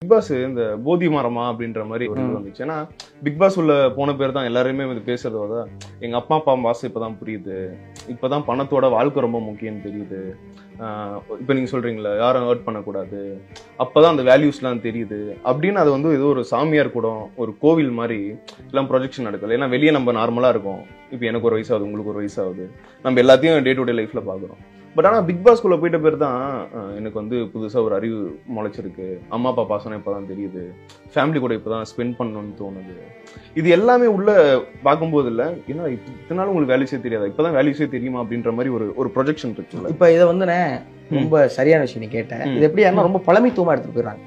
Big pass இந்த போதி மரமா அப்படின்ற மாதிரி ஒரு இது வந்துச்சு. ஏன்னா பிக் பாஸ் உள்ள போன பேர் தான் எல்லாருமே வந்து பேசுறதோட எங்க அப்பா அப்பா வாசம் இப்பதான் புரியுது, இப்பதான் பணத்தோட வாழ்க்கை ரொம்ப முக்கியம்னு தெரியுது. இப்ப நீங்க சொல்றீங்களா யாரும் ஹர்ட் பண்ணக்கூடாது, அப்பதான் அந்த வேல்யூஸ்லாம் தெரியுது அப்படின்னு. அது வந்து ஏதோ ஒரு சாமியார் கூட ஒரு கோவில் மாதிரி எல்லாம் ப்ரொஜெக்ஷன் நடக்கல. ஏன்னா வெளியே நம்ம நார்மலா இருக்கோம், இப்ப எனக்கு ஒரு வயசாகுது, உங்களுக்கு ஒரு வயசாகுது, நம்ம எல்லாத்தையும் டே டு டே லைஃப்ல பாக்குறோம். பட் ஆனால் பிக் பாஸ்குள்ள போயிட்ட பேர் தான் எனக்கு வந்து புதுசாக ஒரு அறிவு முளைச்சிருக்கு, அம்மா அப்பா பாசனம் இப்போதான் தெரியுது, ஃபேமிலி கூட இப்போதான் ஸ்பெண்ட் பண்ணணும்னு தோணுது. இது எல்லாமே உள்ள பார்க்கும்போது இல்லை, ஏன்னா இத்தனாலும் உங்களுக்கு வேல்யூஸே தெரியாதா, இப்போதான் வேல்யூஸே தெரியுமா அப்படின்ற மாதிரி ஒரு ப்ரொஜெக்ஷன் இருக்குல்ல. இப்போ இதை வந்து ரொம்ப சரியான விஷயம் நீ கேட்டேன். இது எப்படி யாருன்னா ரொம்ப பழமைத்துவமா எடுத்துட்டு போயிடுறாங்க.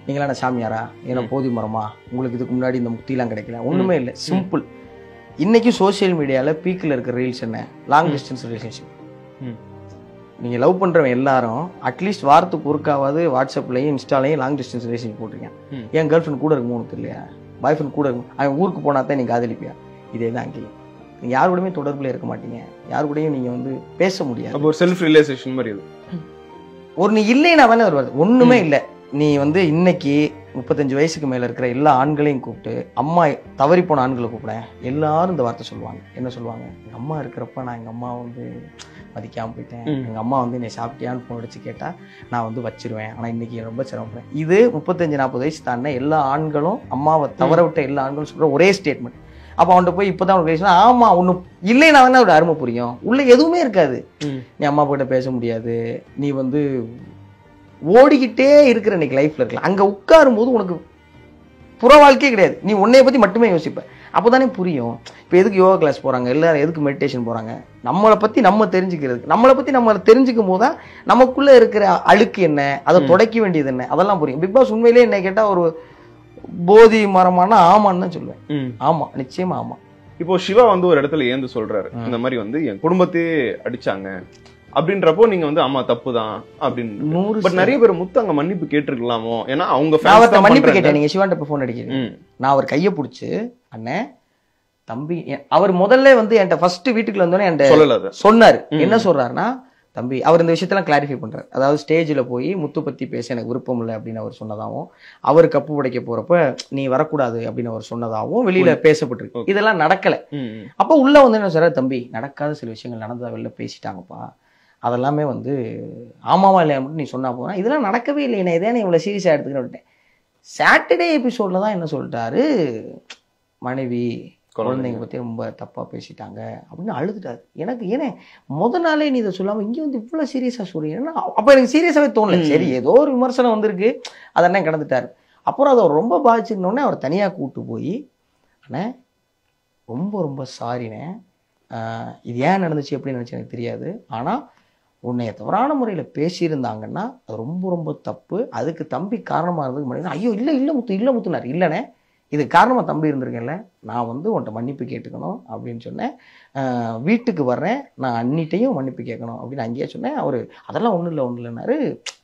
நீங்களா சாமியாரா, ஏன்னா போதி மரமா, உங்களுக்கு இதுக்கு முன்னாடி இந்த முக்திலாம் கிடைக்கல, ஒண்ணுமே இல்லை, சிம்பிள். இன்னைக்கு சோசியல் மீடியால பீக்ல இருக்கிற ரீல்ஸ் என்ன, லாங் டிஸ்டன்ஸ் ரிலேஷன்ஷிப். நீங்கள் லவ் பண்ணுறவன் எல்லாரும் அட்லீஸ்ட் வாரத்துக்கு ஒருக்காவது வாட்ஸ்அப்லையும் இன்ஸ்டாலையும் லாங் டிஸ்டன்ஸ் ரிலேஷன் போட்டிருக்கேன். என் கேர்ள் ஃப்ரெண்ட் கூட இருக்குமோ உனக்கு இல்லையா, பாய் ஃப்ரெண்ட் கூட இருக்கும், அவன் ஊருக்கு போனா தான் நீங்கள் காதலிப்பியா. இதே தான் அங்கேயும் நீங்கள் யாரு கூடயுமே தொடர்பில் இருக்க மாட்டீங்க, யாரு கூடயும் நீங்கள் வந்து பேச முடியாது. அப்போ ஒரு செல்ஃப் ரியலைசேஷன் மாதிரி அது ஒரு நீ இல்லைன்னா தானே வருவாது, ஒன்றுமே இல்லை. நீ வந்து இன்னைக்கு 35 வயசுக்கு மேலே இருக்கிற எல்லா ஆண்களையும் கூப்பிட்டு, அம்மா தவறி போன ஆண்களை கூப்பிட எல்லாரும் இந்த வார்த்தை சொல்லுவாங்க. என்ன சொல்லுவாங்க, எங்கள் அம்மா இருக்கிறப்ப நான் எங்கள் அம்மா வந்து மதிக்காமல் போயிட்டேன், எங்கள் அம்மா வந்து என்னை சாப்பிட்டியான்னு ஃபோன் அடிச்சு கேட்டால் நான் வந்து வச்சிருவேன், ஆனால் இன்னைக்கு ரொம்ப சிரமப்படுறேன். இது 35-40 வயசு தானே எல்லா ஆண்களும், அம்மாவை தவற விட்ட எல்லா ஆண்களும் சொல்கிற ஒரே ஸ்டேட்மெண்ட். அப்போ அவன்கிட்ட போய் இப்போ தான் உனக்கு ஆமாம் ஒன்று இல்லைன்னா தானே ஒரு அருமை புரியும். உள்ள எதுவுமே இருக்காது, நீ அம்மா கிட்ட பேச முடியாது, நீ வந்து ஓடிக்கிட்டே இருக்கிற இன்னைக்கு லைஃப்ல இருக்கலாம். அங்கே உட்காரும் போது உனக்கு புற வாழ்க்கையே கிடையாது, நீ உன்னைய பற்றி மட்டுமே யோசிப்ப. அப்போதானே புரியும். இப்போ எதுக்கு யோகா கிளாஸ் போகிறாங்க எல்லாரும், எதுக்கு மெடிடேஷன் போகிறாங்க, நம்மளை பற்றி நம்ம தெரிஞ்சுக்கிறதுக்கு. நம்மளை பற்றி நம்ம தெரிஞ்சுக்கும் போது தான் நமக்குள்ளே இருக்கிற அழுக்கு என்ன, அதை தொடக்க வேண்டியது என்ன, அதெல்லாம் புரியும். பிக் பாஸ் உண்மையிலேயே என்ன கேட்டால் ஒரு போதி மரமான ஆமான்னு தான் சொல்லுவேன். ஆமாம், நிச்சயமா ஆமாம். இப்போ சிவா வந்து ஒரு இடத்துல ஏந்து சொல்றாரு, இந்த மாதிரி வந்து என் குடும்பத்தையே அடிச்சாங்க அப்படின்றப்போ நீங்க வந்து ஆமா தப்பு தான் அப்படின்னு. பட் நிறைய பேர் முத்து அங்க மன்னிப்பு கேட்டிருக்கலாமோ, ஏன்னா அவங்க மன்னிப்பு கேட்டேன். நீங்க சிவாண்ட போன் அடிக்கிறீங்க, நான் அவர் கையை பிடிச்சி அண்ணே தம்பி, அவர் முதல்ல வந்து என்கிட்ட ஃபர்ஸ்ட் வீட்டுக்குள்ள வந்தோடனே என்கிட்ட சொன்னாரு. என்ன சொல்றாருன்னா, தம்பி அவர் இந்த விஷயத்தெல்லாம் கிளாரிஃபை பண்றாரு. அதாவது ஸ்டேஜில் போய் முத்து பத்தி பேச எனக்கு விருப்பம் இல்லை அப்படின்னு அவர் சொன்னதாகவும், அவர் கப்பு உடைக்க போறப்ப நீ வரக்கூடாது அப்படின்னு அவர் சொன்னதாகவும் வெளியில பேசப்பட்டிருக்கு. இதெல்லாம் நடக்கல. அப்போ உள்ள வந்து என்ன சொல்றாரு, தம்பி நடக்காத சில விஷயங்கள் நடந்ததா வெளில பேசிட்டாங்கப்பா, அதெல்லாமே வந்து ஆமாவா இல்லையா மட்டும் நீ சொன்னா போனா, இதெல்லாம் நடக்கவே இல்லை, என்ன இதே இவ்வளோ சீரியஸாக எடுத்துக்கிட்டேன். சாட்டர்டே எபிசோட்ல தான் என்ன சொல்லிட்டாரு, மனைவி குழந்தைங்க பற்றி ரொம்ப தப்பாக பேசிட்டாங்க அப்படின்னு அழுதுட்டாரு. எனக்கு ஏன்னா முத நாளே நீ இதை சொல்லாமல் இங்கே வந்து இவ்வளோ சீரியஸாக சொல்றீங்கன்னா, அப்போ எனக்கு சீரியஸாகவே தோணலை. சரி ஏதோ ஒரு விமர்சனம் வந்திருக்கு, அதெல்லாம் கிடந்துட்டாரு. அப்புறம் அதை ரொம்ப பாதிச்சிருந்தோடனே அவர் தனியாக கூப்பிட்டு போய், அண்ணே ரொம்ப ரொம்ப சாரிண்ணே, இது ஏன் நடந்துச்சு எப்படி நினச்சி எனக்கு தெரியாது, ஆனால் உன்னைய தவறான முறையில் பேசியிருந்தாங்கன்னா அது ரொம்ப ரொம்ப தப்பு, அதுக்கு தம்பி காரணமாக இருந்ததுக்கு முன்னாடி ஐயோ இல்லை முத்துனார். இல்லைண்ணே இதுக்கு காரணமாக தம்பி இருந்திருக்கேன்ல, நான் வந்து உன்ட்ட மன்னிப்பு கேட்டுக்கணும் அப்படின்னு சொன்னேன், வீட்டுக்கு வர்றேன், நான் அன்னிட்டையும் மன்னிப்பு கேட்கணும் அப்படின்னு அங்கேயே சொன்னேன். அவர் அதெல்லாம் ஒன்றும் இல்லைன்னாரு.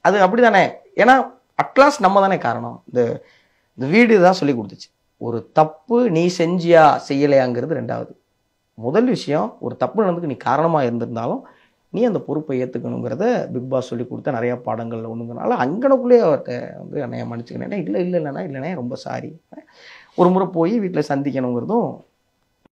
அது அப்படி தானே, ஏன்னா அட்லாஸ்ட் நம்ம தானே காரணம். இந்த வீடு தான் சொல்லி கொடுத்துச்சு, ஒரு தப்பு நீ செஞ்சியா செய்யலையாங்கிறது ரெண்டாவது. முதல் விஷயம், ஒரு தப்பு நடந்துக்கு நீ காரணமாக இருந்திருந்தாலும் நீ அந்த பொறுப்பை ஏற்றுக்கணுங்கிறத பிக் பாஸ் சொல்லி கொடுத்த நிறையா பாடங்களில் ஒன்றுங்கிறனால அங்கனக்குள்ளேயே அவர்கிட்ட வந்து என்னைய மன்னிச்சுக்கிறேன், இல்லைண்ணே ரொம்ப சாரி, ஒரு முறை போய் வீட்டில் சந்திக்கணுங்கிறதும்